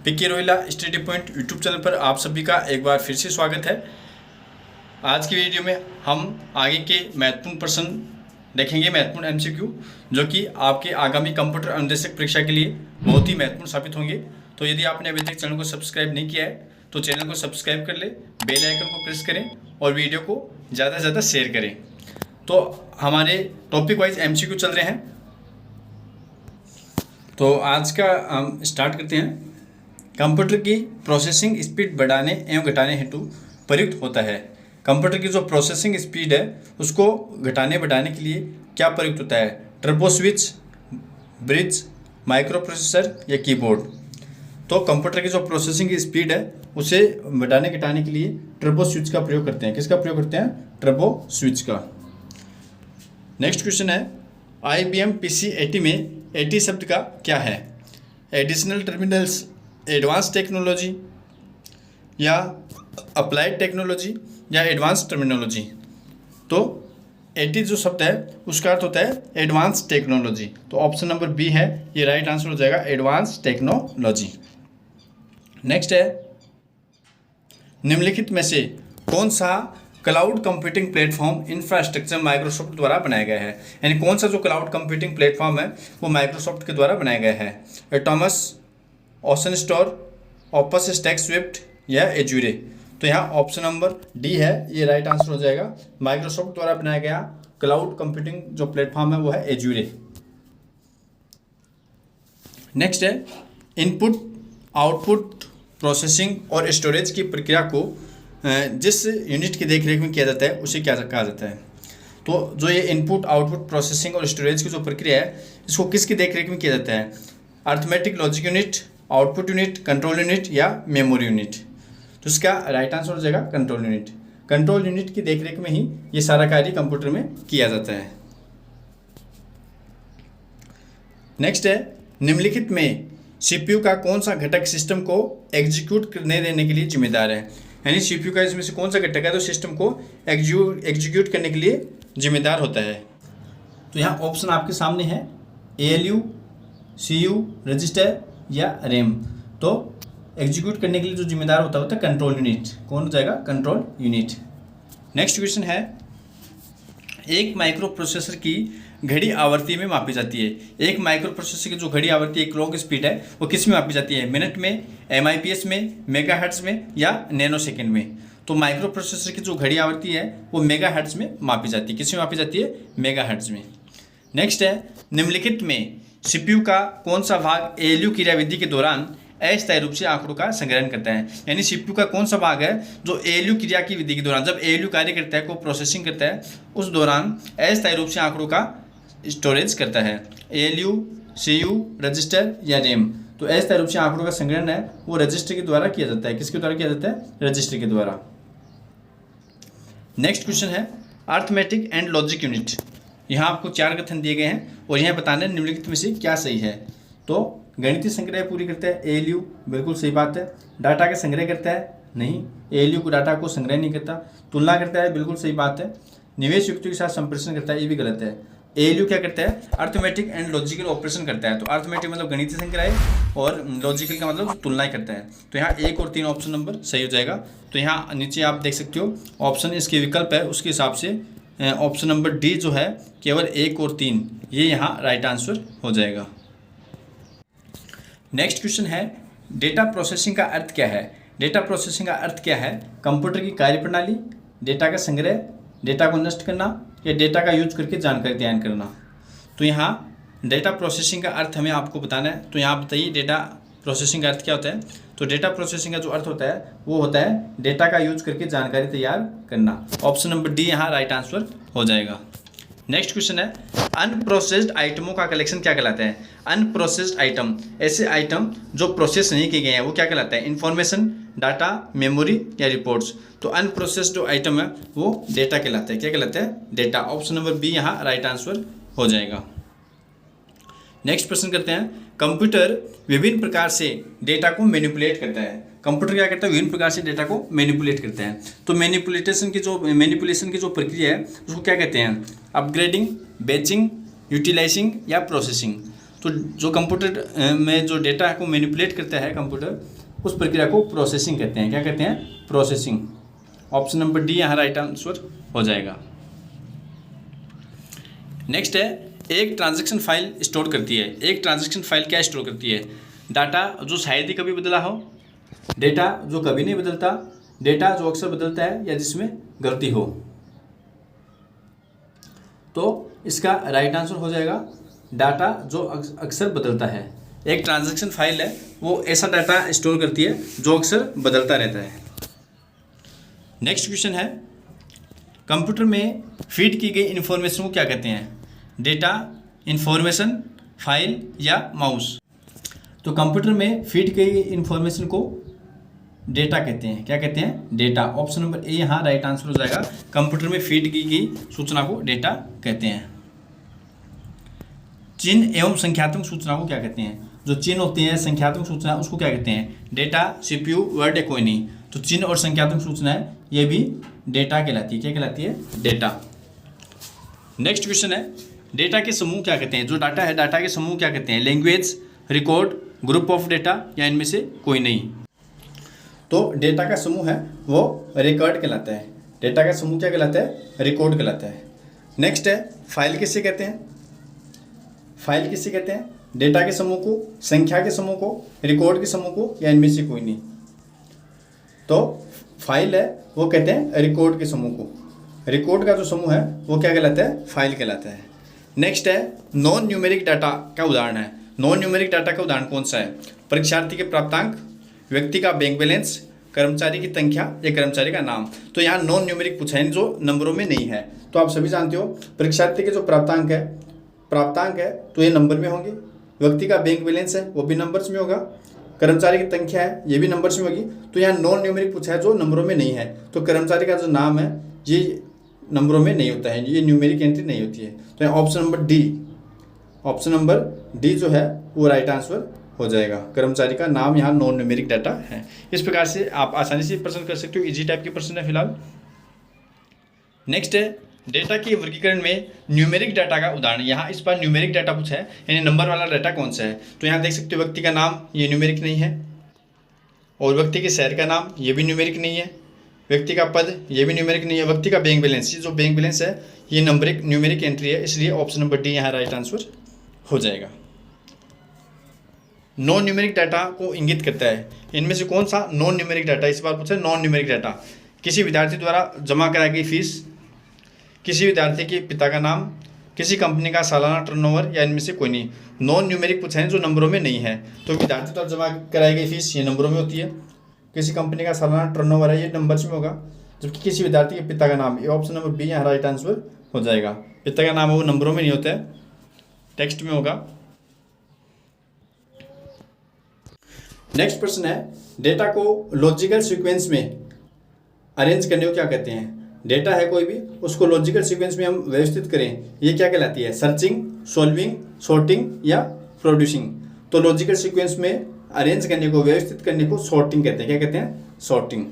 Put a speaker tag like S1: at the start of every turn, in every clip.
S1: पिकी Rohila study point YouTube channel पर आप सभी का एक बार फिर से स्वागत है। आज की वीडियो में हम आगे के महत्वपूर्ण प्रश्न देखेंगे, महत्वपूर्ण एमसीक्यू, जो कि आपके आगामी कंप्यूटर अनुदेशक परीक्षा के लिए बहुत ही महत्वपूर्ण साबित होंगे। तो यदि आपने अभी तक चैनल को सब्सक्राइब नहीं किया है तो चैनल को सब्सक्राइब कर ले, बेल आइकन को प्रेस करें और वीडियो को ज़्यादा से ज़्यादा शेयर करें। तो हमारे टॉपिक वाइज एमसीक्यू चल रहे हैं, तो आज का हम स्टार्ट करते हैं। कंप्यूटर की प्रोसेसिंग स्पीड बढ़ाने एवं घटाने हेतु प्रयुक्त होता है। कंप्यूटर की जो प्रोसेसिंग स्पीड है उसको घटाने बढ़ाने के लिए क्या प्रयुक्त होता है? Turbo switch, bridge, micro processor या कीबोर्ड। तो कंप्यूटर की जो प्रोसेसिंग की स्पीड है उसे बढ़ाने घटाने के लिए टर्बो स्विच का प्रयोग करते हैं। किसका प्रयोग करते हैं? टर्बो स्विच का। नेक्स्ट क्वेश्चन है, IBM PC 80 में 80 शब्द का क्या है? एडिशनल टर्मिनल्स, एडवांस टेक्नोलॉजी या अप्लाइड टेक्नोलॉजी या एडवांस टर्मिनोलॉजी। तो 80 जो शब्द है उसका अर्थ होता है एडवांस टेक्नोलॉजी। तो ऑप्शन नंबर बी है, ये राइट आंसर हो जाएगा, एडवांस टेक्नोलॉजी। नेक्स्ट है, निम्नलिखित में से कौन सा cloud computing platform infrastructure Microsoft द्वारा बनाया गया है? यानी कौन सा जो क्लाउड कंप्यूटिंग प्लेटफॉर्म है वो माइक्रोसॉफ्ट के द्वारा बनाया गया है? Atoms, ocean store, opus stack swift या एज्यूरे। तो यहाँ ऑप्शन नंबर डी है, ये राइट आंसर हो जाएगा। माइक्रोसॉफ्ट द्वारा बनाया गया क्लाउड कंप्यूटिंग जो प्लेटफॉर्म है वो है एज्यूरे। नेक्स्ट है, इनपुट आउटपुट प्रोसेसिंग और स्टोरेज की प्रक्रिया को जिस यूनिट की देखरेख में किया जाता है उसे क्या कहा जाता है? तो जो ये इनपुट आउटपुट प्रोसेसिंग और स्टोरेज की जो प्रक्रिया है इसको किसकी देखरेख में किया जाता है? Arithmetic logic unit, output unit, control unit या मेमोरी यूनिट। तो इसका राइट आंसर हो जाएगा कंट्रोल यूनिट। कंट्रोल यूनिट की देखरेख में ही ये सारा कार्य कंप्यूटर में किया जाता है। नेक्स्ट है, निम्नलिखित में CPU का कौन सा घटक सिस्टम को एग्जीक्यूट करने देने के लिए जिम्मेदार है? यानी CPU का इसमें से कौन सा घटक है तो सिस्टम को एग्जीक्यूट करने के लिए जिम्मेदार होता है? तो यहाँ ऑप्शन आपके सामने है, ALU, CU, रजिस्टर या रैम। तो एग्जीक्यूट करने के लिए जो जिम्मेदार होता है कंट्रोल यूनिट। कौन हो जाएगा? Control unit. नेक्स्ट क्वेश्चन है, एक माइक्रो प्रोसेसर की घड़ी आवृत्ति में मापी जाती है। एक माइक्रो प्रोसेसर की जो घड़ी आवृत्ति है, क्लॉक स्पीड है, वो किस में मापी जाती है? मिनट में, MIPS में, मेगाहर्ट्ज में या नैनो सेकेंड में। तो माइक्रो प्रोसेसर की जो घड़ी आवृत्ति है वो मेगाहर्ट्ज में मापी जाती है। किस में मापी जाती है? मेगाहर्ट्ज में। नेक्स्ट है, निम्नलिखित में CPU का कौन सा भाग ALU क्रियाविधि के दौरान अस्थायी रूप से आंकड़ों का संग्रहण करता है? यानी CPU का कौन सा भाग है जो ALU क्रिया की विधि के दौरान, जब ALU कार्य करता है, को प्रोसेसिंग करता है, उस दौरान अस्थायी रूप से आंकड़ों का स्टोरेज करता है? ALU, CU, रजिस्टर या रैम। तो अस्थायी रूप से आंकड़ों का संग्रहण है वो रजिस्टर के द्वारा किया जाता है। किसके द्वारा किया जाता है? रजिस्टर के द्वारा। नेक्स्ट क्वेश्चन है, अर्थमेटिक एंड लॉजिक यूनिट। यहाँ आपको 4 कथन दिए गए हैं और यहाँ बताना है निम्नलिखित में से क्या सही है। तो गणितीय संग्रह पूरी करता है ALU, बिल्कुल सही बात है। डाटा का संग्रह करता है? नहीं, ALU को डाटा को संग्रह नहीं करता। तुलना करता है? बिल्कुल सही बात है। निवेश युक्तियों के साथ संप्रेषण करता है? ये भी गलत है। ALU क्या करता है? अर्थमेटिक एंड लॉजिकल ऑपरेशन करता है। तो अर्थमेटिक मतलब गणितीय संग्रह और लॉजिकल का मतलब तुलनाएं करता है। तो यहाँ 1 और 3 ऑप्शन नंबर सही हो जाएगा। तो यहाँ नीचे आप देख सकते हो ऑप्शन इसके विकल्प है, उसके हिसाब से ऑप्शन नंबर डी जो है केवल 1 और 3 ये यहाँ राइट आंसर हो जाएगा। नेक्स्ट क्वेश्चन है, डेटा प्रोसेसिंग का अर्थ क्या है? डेटा प्रोसेसिंग का अर्थ क्या है? कंप्यूटर की कार्यप्रणाली, डेटा का संग्रह, डेटा को नष्ट करना या डेटा का यूज करके जानकारी तैयार करना। तो यहाँ डेटा प्रोसेसिंग का अर्थ हमें आपको बताना है। तो यहाँ बताइए डेटा प्रोसेसिंग का अर्थ क्या होता है? तो डेटा प्रोसेसिंग का जो अर्थ होता है वो होता है डेटा का यूज करके जानकारी तैयार करना। ऑप्शन नंबर डी यहाँ राइट आंसर हो जाएगा। नेक्स्ट क्वेश्चन है, अनप्रोसेस्ड आइटमों का कलेक्शन क्या कहलाता है? अनप्रोसेस्ड आइटम, ऐसे आइटम जो प्रोसेस नहीं किए गए हैं, वो क्या कहलाता है? इन्फॉर्मेशन, डाटा, मेमोरी या रिपोर्ट्स। तो अनप्रोसेस्ड जो आइटम है वो डेटा कहलाता है। क्या कहलाता है? डेटा। ऑप्शन नंबर बी यहाँ राइट आंसर हो जाएगा। नेक्स्ट प्रश्न करते हैं, कंप्यूटर विभिन्न प्रकार से डेटा को मैनिपुलेट करता है। कंप्यूटर क्या करता है? विभिन्न प्रकार से डेटा को मैनिपुलेट करते हैं। तो मैनिपुलेशन की जो प्रक्रिया है उसको क्या कहते हैं? अपग्रेडिंग, बैचिंग, यूटिलाइजिंग या प्रोसेसिंग। तो जो कंप्यूटर में जो डेटा को मैनिपुलेट करता है कंप्यूटर, उस प्रक्रिया को प्रोसेसिंग कहते हैं। क्या कहते हैं? प्रोसेसिंग। ऑप्शन नंबर डी यहाँ राइट आंसर हो जाएगा। नेक्स्ट है, एक ट्रांजैक्शन फाइल स्टोर करती है। एक ट्रांजैक्शन फाइल क्या स्टोर करती है? डाटा जो शायद ही कभी बदला हो, डेटा जो कभी नहीं बदलता, डेटा जो अक्सर बदलता है या जिसमें गलती हो। तो इसका राइट आंसर हो जाएगा डाटा जो अक्सर बदलता है। एक ट्रांजैक्शन फाइल है वो ऐसा डाटा स्टोर करती है जो अक्सर बदलता रहता है। नेक्स्ट क्वेश्चन है, कंप्यूटर में फीड की गई इन्फॉर्मेशन को क्या कहते हैं? डेटा, इंफॉर्मेशन, फाइल या माउस? तो कंप्यूटर में फीड की गई इन्फॉर्मेशन को डेटा कहते हैं। क्या कहते हैं? डेटा। ऑप्शन नंबर ए यहाँ राइट आंसर हो जाएगा। कंप्यूटर में फीड की गई सूचना को डेटा कहते हैं। चिन्ह एवं संख्यात्मक सूचना को क्या कहते हैं? जो चिन्ह होती है, संख्यात्मक सूचना, उसको क्या कहते हैं? डेटा, सीपीयू, वर्ड या कोई नहीं। तो चिन्ह और संख्यात्मक सूचना है, ये भी डेटा कहलाती है। क्या कहलाती है? डेटा। नेक्स्ट क्वेश्चन है, डेटा के समूह क्या कहते हैं? जो डाटा है, डाटा के समूह क्या कहते हैं? Language, record, group of data या इनमें से कोई नहीं। तो डेटा का समूह है वो रिकॉर्ड कहलाता है। डेटा का समूह क्या कहलाता है? रिकॉर्ड कहलाता है। नेक्स्ट है, फाइल किसे कहते हैं? फाइल किसे कहते हैं? डेटा के समूह को, संख्या के समूह को, रिकॉर्ड के समूह को या इनमें से कोई नहीं। तो फाइल है वो कहते हैं रिकॉर्ड के समूह को। रिकॉर्ड का जो समूह है वो क्या कहलाता है? फाइल कहलाता है। नेक्स्ट है, नॉन न्यूमेरिक डाटा का उदाहरण है। नॉन न्यूमेरिक डाटा का उदाहरण कौन सा है? परीक्षार्थी के प्राप्तांक, व्यक्ति का बैंक बैलेंस, कर्मचारी की संख्या या कर्मचारी का नाम। तो यहाँ नॉन न्यूमेरिक पूछा है जो नंबरों में नहीं है। तो आप सभी जानते हो परीक्षार्थी के जो प्राप्तांक है तो ये नंबर में होंगे। व्यक्ति का बैंक बैलेंस है वो भी नंबर्स में होगा। कर्मचारी की संख्या है ये भी नंबर्स में होगी। तो यहाँ नॉन न्यूमेरिक पूछा है जो नंबरों में नहीं है। तो कर्मचारी का जो नाम है ये नंबरों में नहीं होता है, ये न्यूमेरिक एंट्री नहीं होती है। तो यहाँ ऑप्शन नंबर डी जो है वो राइट आंसर हो जाएगा। कर्मचारी का नाम यहाँ नॉन न्यूमेरिक डाटा है। इस प्रकार से आप आसानी से प्रश्न कर सकते हो। इजी टाइप के प्रश्न है फिलहाल। नेक्स्ट है, डेटा के वर्गीकरण में न्यूमेरिक डाटा का उदाहरण। यहाँ इस बार न्यूमेरिक डाटा पूछा है, यानी नंबर वाला डाटा कौन सा है? तो यहाँ देख सकते हो व्यक्ति का नाम ये न्यूमेरिक नहीं है, और व्यक्ति के शहर का नाम ये भी न्यूमेरिक नहीं है, व्यक्ति का पद ये भी न्यूमेरिक नहीं है, व्यक्ति का बैंक बैलेंस, ये जो बैंक बैलेंस है ये न्यूमेरिक एंट्री है। इसलिए ऑप्शन नंबर डी यहाँ राइट आंसर हो जाएगा। नॉन न्यूमेरिक डाटा को इंगित करता है। इनमें से कौन सा नॉन न्यूमेरिक डाटा? इस बार पूछा है नॉन न्यूमेरिक डाटा। किसी विद्यार्थी द्वारा जमा कराई गई फीस, किसी विद्यार्थी के पिता का नाम, किसी कंपनी का सालाना टर्नओवर या इनमें से कोई नहीं। नॉन न्यूमेरिक पूछा है जो नंबरों में नहीं है। तो विद्यार्थी द्वारा जमा कराई गई फीस ये नंबरों में होती है। किसी कंपनी का सालाना टर्नओवर है ये नंबर्स में होगा। जबकि किसी विद्यार्थी के पिता का नाम, ये ऑप्शन नंबर बी यहाँ राइट आंसर हो जाएगा। पिता का नाम है वो नंबरों में नहीं होता है, टेक्स्ट में होगा। नेक्स्ट प्रश्न है, डेटा को लॉजिकल सीक्वेंस में अरेंज करने को क्या कहते हैं? डेटा है कोई भी, उसको लॉजिकल सीक्वेंस में हम व्यवस्थित करें, ये क्या कहलाती है? सर्चिंग, सॉल्विंग, सॉर्टिंग या प्रोड्यूसिंग? तो लॉजिकल सीक्वेंस में अरेंज करने को, व्यवस्थित करने को सॉर्टिंग कहते हैं। क्या कहते हैं? सॉर्टिंग।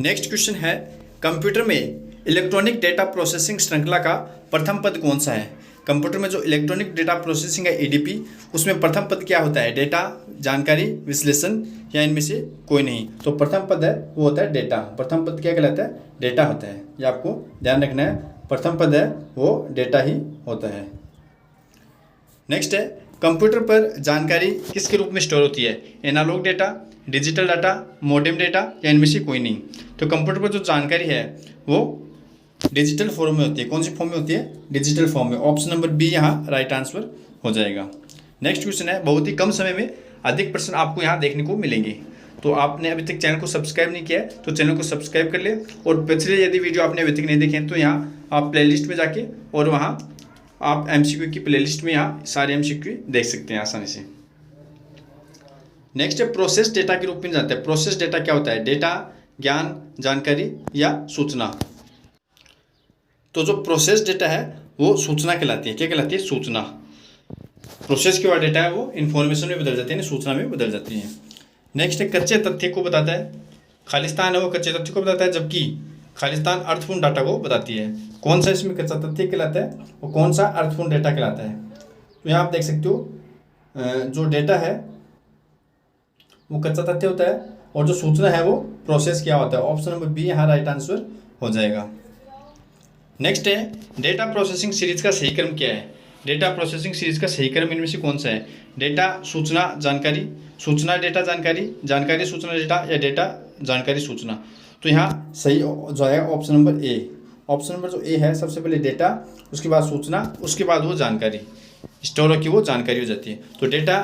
S1: नेक्स्ट क्वेश्चन है, कंप्यूटर में इलेक्ट्रॉनिक डेटा प्रोसेसिंग श्रृंखला का प्रथम पद कौन सा है? कंप्यूटर में जो इलेक्ट्रॉनिक डेटा प्रोसेसिंग है ईडीपी, उसमें प्रथम पद क्या होता है? डेटा, जानकारी, विश्लेषण या इनमें से कोई नहीं। तो प्रथम पद है वो होता है डेटा। प्रथम पद क्या कहलाता है? डेटा होता है। ये आपको ध्यान रखना है, प्रथम पद है वो डेटा ही होता है। नेक्स्ट है, कंप्यूटर पर जानकारी किसके रूप में स्टोर होती है? Analogue data, digital data, modem data या इनमें से कोई नहीं। तो कंप्यूटर पर जो जानकारी है वो डिजिटल फॉर्म में होती है। कौन सी फॉर्म में होती है? डिजिटल फॉर्म में। ऑप्शन नंबर बी यहाँ राइट आंसर हो जाएगा। नेक्स्ट क्वेश्चन है, बहुत ही कम समय में अधिक प्रश्न आपको यहाँ देखने को मिलेंगे। तो आपने अभी तक चैनल को सब्सक्राइब नहीं किया है तो चैनल को सब्सक्राइब कर ले, और पिछले यदि वीडियो आपने अभी तक नहीं देखे हैं तो यहाँ आप प्लेलिस्ट में जाके और वहाँ आप MCQ की प्लेलिस्ट में यहाँ सारे MCQ देख सकते हैं आसानी से। नेक्स्ट है, प्रोसेस डेटा के रूप में जानते हैं। प्रोसेस डेटा क्या होता है? डेटा, ज्ञान, जानकारी या सूचना। तो जो प्रोसेस डेटा है वो सूचना कहलाती है। क्या कहलाती है? सूचना। प्रोसेस के बाद डेटा है वो इन्फॉर्मेशन में बदल जाती है, सूचना में बदल जाती है। नेक्स्ट है, कच्चे तथ्य को बताता है। खालिस्तान है वो कच्चे तथ्य को बताता है, जबकि खालिस्तान अर्थपूर्ण डाटा को बताती है। कौन सा इसमें कच्चा तथ्य कहलाता है और कौन सा अर्थपूर्ण डेटा कहलाता है? तो यहाँ आप देख सकते हो जो डेटा है वो कच्चा तथ्य होता है और जो सूचना है वो प्रोसेस किया होता है। ऑप्शन नंबर बी यहाँ राइट आंसर हो जाएगा। नेक्स्ट है डेटा प्रोसेसिंग सीरीज का सही क्रम क्या है। डेटा प्रोसेसिंग सीरीज का सही क्रम इनमें से कौन सा है? डेटा सूचना जानकारी, सूचना डेटा जानकारी, जानकारी सूचना डेटा, या डेटा जानकारी सूचना। तो यहाँ सही जो है ऑप्शन नंबर ए। ऑप्शन नंबर जो ए है, सबसे पहले डेटा, उसके बाद सूचना, उसके बाद वो जानकारी स्टोर होकर वो जानकारी हो जाती है। तो डेटा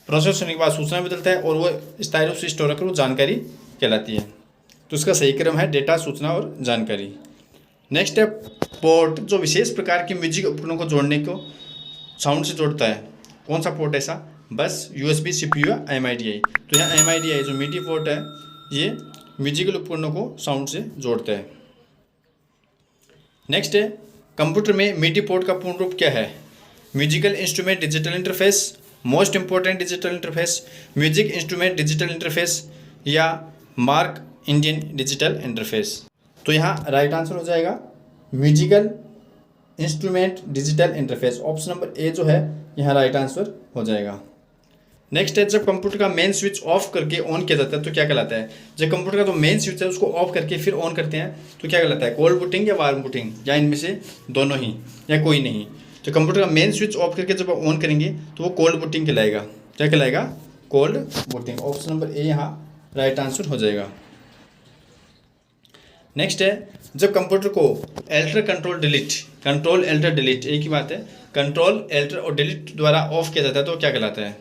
S1: प्रोसेस होने के बाद सूचना बदलता है और वो स्थायी रूप से स्टोर होकर वो जानकारी कहलाती है। तो इसका सही क्रम है डेटा, सूचना और जानकारी। नेक्स्ट है पोर्ट, जो विशेष प्रकार के म्यूजिक उपकरणों को जोड़ने को साउंड से जोड़ता है। कौन सा पोर्ट ऐसा? बस, यूएसबी, सीपीयू या एमआईडीआई। तो यहाँ एमआईडीआई जो मीडी पोर्ट है ये म्यूजिकल उपकरणों को साउंड से जोड़ता है। नेक्स्ट है कंप्यूटर में मीडी पोर्ट का पूर्ण रूप क्या है? Musical instrument digital interface, most important digital interface, music instrument digital interface, या मार्क इंडियन डिजिटल इंटरफेस। तो यहाँ राइट आंसर हो जाएगा musical instrument digital interface. Option number ए जो है यहाँ राइट आंसर हो जाएगा। नेक्स्ट है जब कंप्यूटर का मेन स्विच ऑफ करके ऑन किया जाता है तो क्या कहलाता है? जब कंप्यूटर का जो मेन स्विच है उसको ऑफ करके फिर ऑन करते हैं तो क्या कहलाता है? कोल्ड बूटिंग या वार्म बूटिंग, या इनमें से दोनों ही, या कोई नहीं। तो कंप्यूटर का मेन स्विच ऑफ करके जब ऑन करेंगे तो वो कोल्ड बूटिंग कहलाएगा। क्या कहलाएगा? Cold booting. Option number A यहाँ राइट आंसर हो जाएगा। नेक्स्ट है जब कंप्यूटर को alter control delete, control alter delete एक ही बात है, कंट्रोल एल्टर और डिलीट द्वारा ऑफ किया जाता है तो क्या कहलाता है?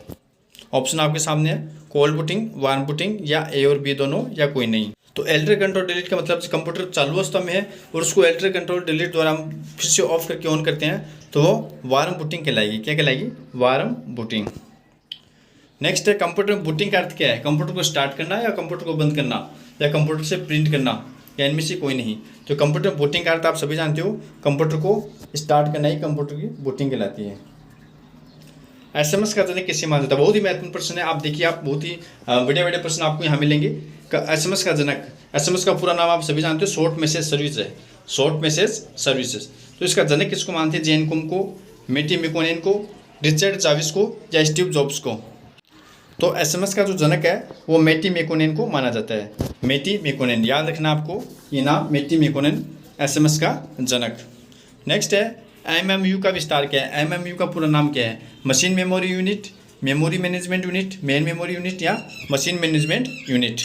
S1: ऑप्शन आपके सामने है, कोल्ड बूटिंग, वार्म बूटिंग, या ए और बी दोनों, या कोई नहीं। तो एल्टर कंट्रोल डिलीट का मतलब कंप्यूटर चालू अवस्था में है और उसको एल्टर कंट्रोल डिलीट द्वारा हम फिर से ऑफ करके ऑन करते हैं तो वो वार्म बूटिंग कहलाएगी। क्या कहलाएगी? Warm booting. नेक्स्ट है कंप्यूटर में बूटिंग का अर्थ क्या है? कंप्यूटर को स्टार्ट करना, या कंप्यूटर को बंद करना, या कंप्यूटर से प्रिंट करना, या इनमें से कोई नहीं। तो कंप्यूटर में बूटिंग का अर्थ आप सभी जानते हो, कंप्यूटर को स्टार्ट करना ही कंप्यूटर की बूटिंग कहलाती है। एसएमएस का जनक किसे माना जाता है? बहुत ही महत्वपूर्ण प्रश्न है। आप देखिए, आप बहुत ही बड़े बड़े प्रश्न आपको यहाँ मिलेंगे। एसएमएस का जनक, एसएमएस का पूरा नाम आप सभी जानते हो, शॉर्ट मैसेज सर्विस है, शॉर्ट मैसेज सर्विसेज। तो इसका जनक किसको मानते हैं? जेन कुम को, मेटी मैकोनेन को, रिचर्ड चाविस को, या स्टीव जॉब्स को? तो एसएमएस का जो जनक है वो मेटी मैकोनेन को माना जाता है। मेटी मैकोनेन, याद रखना आपको ये नाम, मेटी मैकोनेन एसएमएस का जनक। नेक्स्ट है एमएमयू का विस्तार क्या है? एमएमयू का पूरा नाम क्या है? Machine memory unit, memory management unit, main memory unit, या मशीन मैनेजमेंट यूनिट।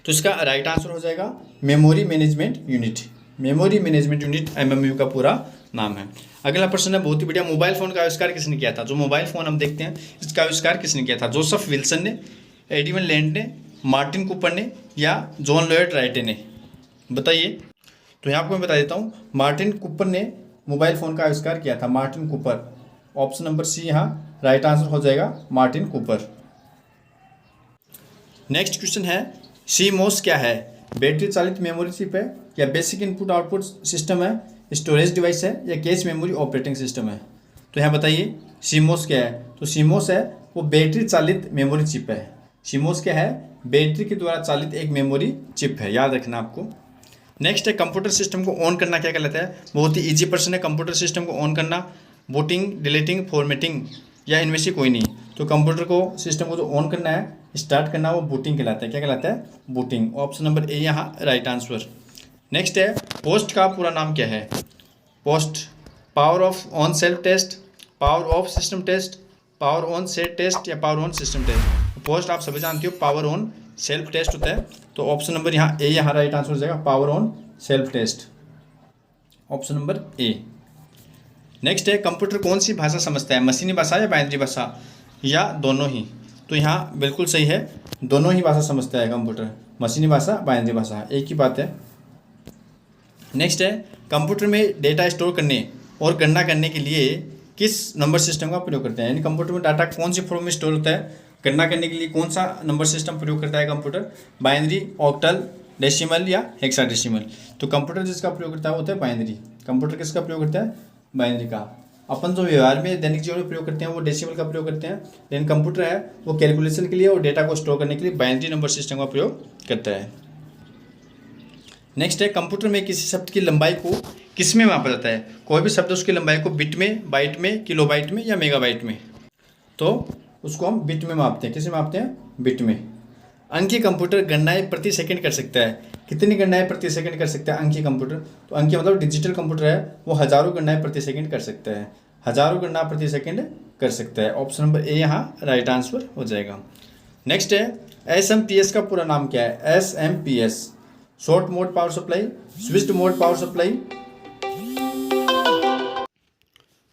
S1: तो इसका राइट आंसर हो जाएगा memory management unit. Memory management unit MMU का पूरा नाम है। अगला प्रश्न है बहुत ही बढ़िया, मोबाइल फ़ोन का आविष्कार किसने किया था? जो मोबाइल फ़ोन हम देखते हैं इसका आविष्कार किसने किया था? जोसेफ विल्सन ने, एडविन लैंड ने, मार्टिन कूपर ने, या जॉन लॉयड राइट ने? बताइए। तो यहाँ आपको मैं बता देता हूँ, मार्टिन कूपर ने मोबाइल फ़ोन का आविष्कार किया था, Martin Cooper. Option number C यहाँ राइट आंसर हो जाएगा, मार्टिन कूपर। नेक्स्ट क्वेश्चन है सीमोस क्या है? बैटरी चालित मेमोरी चिप है, या बेसिक इनपुट आउटपुट सिस्टम है, स्टोरेज डिवाइस है, या कैश मेमोरी ऑपरेटिंग सिस्टम है? तो यहाँ बताइए सीमोस क्या है? तो सीमोस है वो बैटरी चालित मेमोरी चिप है। सीमोस क्या है? बैटरी के द्वारा चालित एक मेमोरी चिप है, याद रखना आपको। नेक्स्ट है कंप्यूटर सिस्टम को ऑन करना क्या कहलाता है? बहुत ही इजी प्रश्न है। कंप्यूटर सिस्टम को ऑन करना, बूटिंग, डिलीटिंग, फॉर्मेटिंग, या इनमें से कोई नहीं। तो कंप्यूटर को सिस्टम को जो ऑन करना है, स्टार्ट करना, वो बूटिंग कहलाता है। क्या कहलाता है? बूटिंग। ऑप्शन नंबर ए यहाँ राइट आंसर। नेक्स्ट है पोस्ट का पूरा नाम क्या है? POST, power off on self test, power off system test, power on set test, या power on system test? POST आप सभी जानते हो पावर ऑन सेल्फ टेस्ट होता है। तो ऑप्शन नंबर यहाँ ए यहाँ राइट आंसर हो जाएगा, power on self test. Option number A. Next है कंप्यूटर कौन सी भाषा समझता है? मशीनी भाषा या बाइनरी भाषा, या दोनों ही? तो यहाँ बिल्कुल सही है, दोनों ही भाषा समझता है कंप्यूटर, मशीनी भाषा, बाइनरी भाषा, एक ही बात है। नेक्स्ट है कंप्यूटर में डेटा स्टोर करने और गणना करने के लिए किस नंबर सिस्टम का प्रयोग करते हैं? यानी कंप्यूटर में डाटा कौन सी फॉर्म में स्टोर होता है? गणना करने के लिए कौन सा नंबर सिस्टम प्रयोग करता है कंप्यूटर? बाइनरी, ऑक्टल, डेसिमल, या हेक्साडेसिमल? तो कंप्यूटर जिसका प्रयोग करता है वो होता है बाइनरी। कंप्यूटर किसका प्रयोग करता है? बाइनरी का। अपन जो व्यवहार में दैनिक जीवन में प्रयोग करते हैं वो डेसिमल का प्रयोग करते हैं, लेकिन कंप्यूटर है वो कैलकुलेशन के लिए और डेटा को स्टोर करने के लिए बाइनरी नंबर सिस्टम का प्रयोग करता है। नेक्स्ट है कंप्यूटर में किसी शब्द की लंबाई को किस में मापा जाता है। कोई भी शब्द उसकी लंबाई को बिट में, बाइट में, किलोबाइट में या मेगाबाइट में, तो उसको हम बिट में मापते हैं। किस में मापते हैं? बिट में। अंकीय कंप्यूटर गणनाएं प्रति सेकंड कर सकता है। कितनी गणनाएं प्रति सेकंड कर सकता है अंकीय कंप्यूटर? तो अंकीय मतलब डिजिटल कंप्यूटर है, वो हज़ारों गणनाएं प्रति सेकंड कर सकता है। हज़ारों गणना प्रति सेकंड कर सकता है। ऑप्शन नंबर ए यहाँ राइट आंसर हो जाएगा। नेक्स्ट है SMPS का पूरा नाम क्या है? SMPS short mode power supply, switched mode power supply.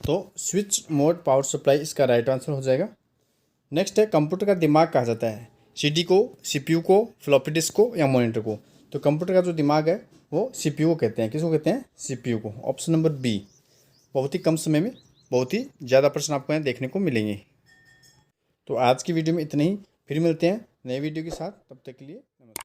S1: तो स्विच मोड पावर सप्लाई इसका राइट आंसर हो जाएगा। नेक्स्ट है कंप्यूटर का दिमाग कहा जाता है। CD को, CPU को, फ्लॉपी डिस्क को या मॉनिटर को? तो कंप्यूटर का जो दिमाग है वो CPU को कहते हैं। किसको कहते हैं? CPU को। Option number B. बहुत ही कम समय में बहुत ही ज़्यादा प्रश्न आपको यहाँ देखने को मिलेंगे। तो आज की वीडियो में इतना ही, फिर मिलते हैं नए वीडियो के साथ। तब तक के लिए नमस्कार।